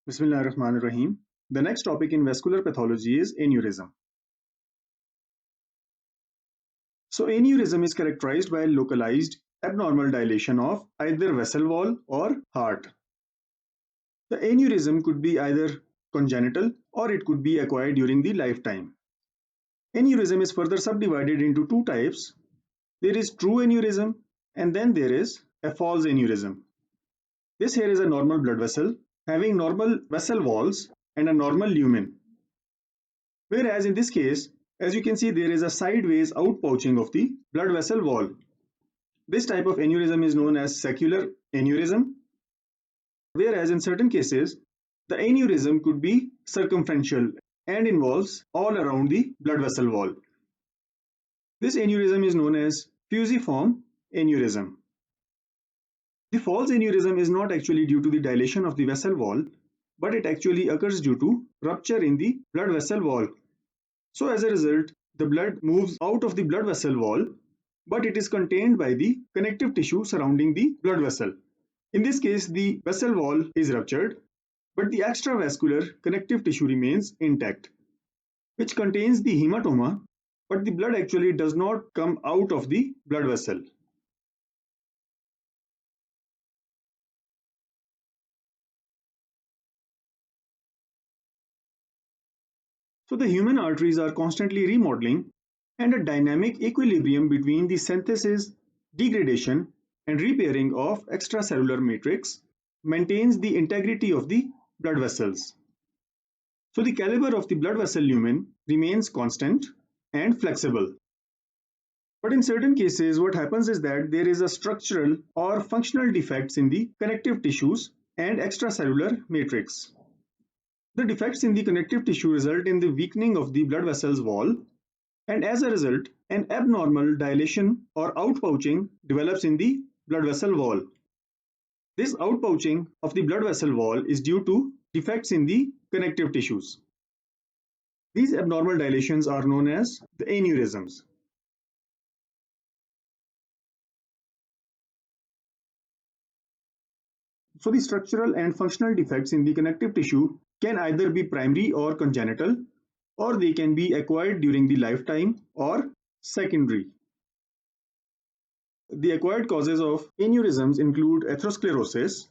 Bismillahirrahmanirrahim. The next topic in vascular pathology is aneurysm. So aneurysm is characterized by localized abnormal dilation of either vessel wall or heart. The aneurysm could be either congenital or it could be acquired during the lifetime. Aneurysm is further subdivided into two types. There is true aneurysm and then there is a false aneurysm. This here is a normal blood vessel having normal vessel walls and a normal lumen. Whereas in this case, as you can see, there is a sideways outpouching of the blood vessel wall. This type of aneurysm is known as saccular aneurysm, whereas in certain cases, the aneurysm could be circumferential and involves all around the blood vessel wall. This aneurysm is known as fusiform aneurysm. The false aneurysm is not actually due to the dilation of the vessel wall, but it actually occurs due to rupture in the blood vessel wall. So as a result, the blood moves out of the blood vessel wall, but it is contained by the connective tissue surrounding the blood vessel. In this case, the vessel wall is ruptured, but the extravascular connective tissue remains intact, which contains the hematoma, but the blood actually does not come out of the blood vessel. So the human arteries are constantly remodeling, and a dynamic equilibrium between the synthesis, degradation, and repairing of extracellular matrix maintains the integrity of the blood vessels. So the caliber of the blood vessel lumen remains constant and flexible. But in certain cases, what happens is that there is a structural or functional defects in the connective tissues and extracellular matrix. The defects in the connective tissue result in the weakening of the blood vessel's wall, and as a result, an abnormal dilation or outpouching develops in the blood vessel wall. This outpouching of the blood vessel wall is due to defects in the connective tissues. These abnormal dilations are known as the aneurysms. So the structural and functional defects in the connective tissue can either be primary or congenital, or they can be acquired during the lifetime or secondary. The acquired causes of aneurysms include atherosclerosis,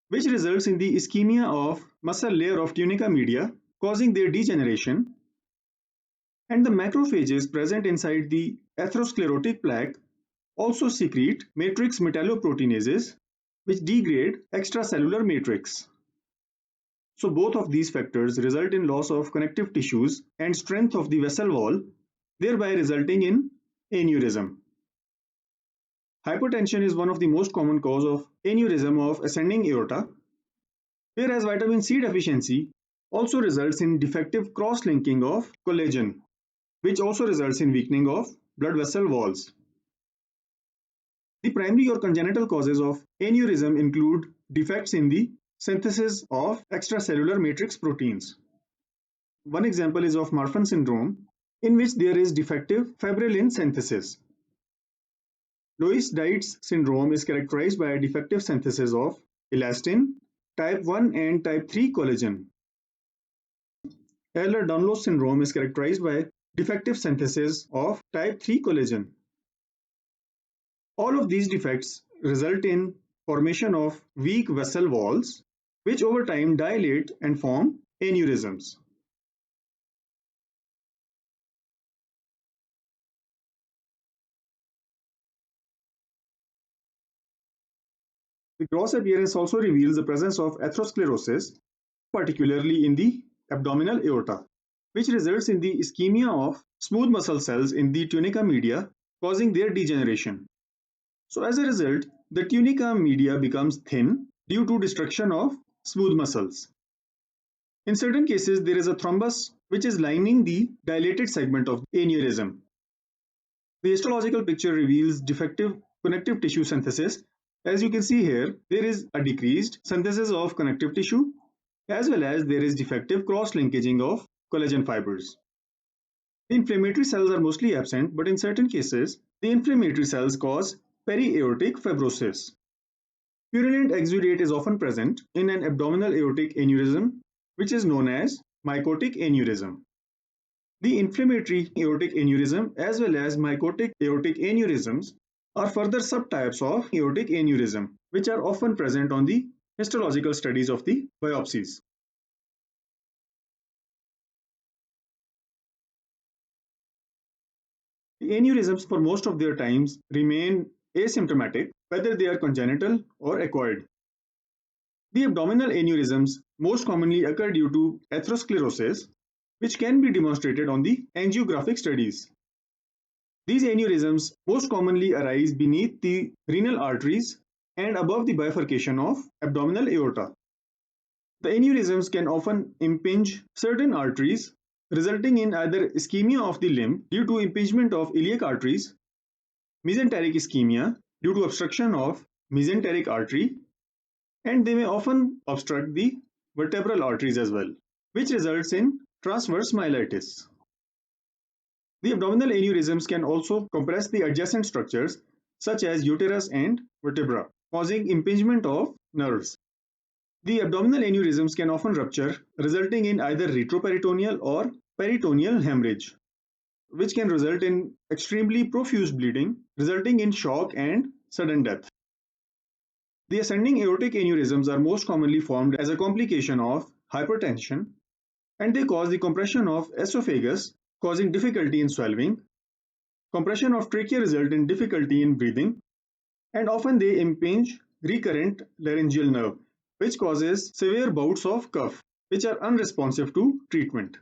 which results in the ischemia of muscle layer of tunica media, causing their degeneration, and the macrophages present inside the atherosclerotic plaque also secrete matrix metalloproteinases, which degrade extracellular matrix. So both of these factors result in loss of connective tissues and strength of the vessel wall, thereby resulting in aneurysm. Hypertension is one of the most common cause of aneurysm of ascending aorta, whereas vitamin C deficiency also results in defective cross-linking of collagen, which also results in weakening of blood vessel walls. The primary or congenital causes of aneurysm include defects in the synthesis of extracellular matrix proteins. One example is of Marfan syndrome, in which there is defective fibrillin synthesis. Loeys-Dietz syndrome is characterized by a defective synthesis of elastin, type 1 and type 3 collagen. Ehlers-Danlos syndrome is characterized by defective synthesis of type 3 collagen. All of these defects result in formation of weak vessel walls, which over time dilate and form aneurysms. The gross appearance also reveals the presence of atherosclerosis, particularly in the abdominal aorta, which results in the ischemia of smooth muscle cells in the tunica media, causing their degeneration. So as a result, the tunica media becomes thin due to destruction of smooth muscles. In certain cases, there is a thrombus which is lining the dilated segment of the aneurysm. The histological picture reveals defective connective tissue synthesis. As you can see here, there is a decreased synthesis of connective tissue, as well as there is defective cross-linkaging of collagen fibers. The inflammatory cells are mostly absent, but in certain cases, the inflammatory cells cause periaortic fibrosis. Purulent exudate is often present in an abdominal aortic aneurysm, which is known as mycotic aneurysm. The inflammatory aortic aneurysm as well as mycotic aortic aneurysms are further subtypes of aortic aneurysm, which are often present on the histological studies of the biopsies. The aneurysms for most of their times remain asymptomatic, whether they are congenital or acquired. The abdominal aneurysms most commonly occur due to atherosclerosis, which can be demonstrated on the angiographic studies. These aneurysms most commonly arise beneath the renal arteries and above the bifurcation of abdominal aorta. The aneurysms can often impinge certain arteries, resulting in either ischemia of the limb due to impingement of iliac arteries, mesenteric ischemia due to obstruction of mesenteric artery, and they may often obstruct the vertebral arteries as well, which results in transverse myelitis. The abdominal aneurysms can also compress the adjacent structures such as uterus and vertebra, causing impingement of nerves. The abdominal aneurysms can often rupture, resulting in either retroperitoneal or peritoneal hemorrhage, which can result in extremely profuse bleeding, resulting in shock and sudden death. The ascending aortic aneurysms are most commonly formed as a complication of hypertension, and they cause the compression of esophagus, causing difficulty in swallowing. Compression of trachea result in difficulty in breathing, and often they impinge recurrent laryngeal nerve, which causes severe bouts of cough, which are unresponsive to treatment.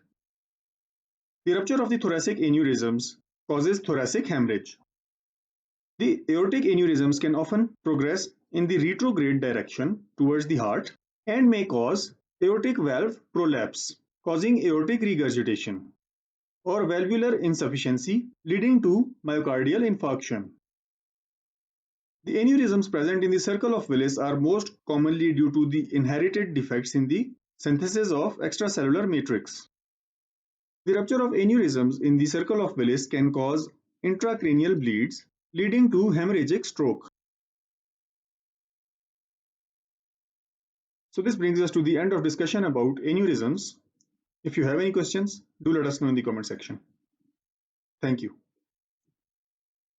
The rupture of the thoracic aneurysms causes thoracic hemorrhage. The aortic aneurysms can often progress in the retrograde direction towards the heart and may cause aortic valve prolapse, causing aortic regurgitation, or valvular insufficiency leading to myocardial infarction. The aneurysms present in the circle of Willis are most commonly due to the inherited defects in the synthesis of extracellular matrix. The rupture of aneurysms in the circle of Willis can cause intracranial bleeds, leading to hemorrhagic stroke. So this brings us to the end of discussion about aneurysms. If you have any questions, do let us know in the comment section. Thank you.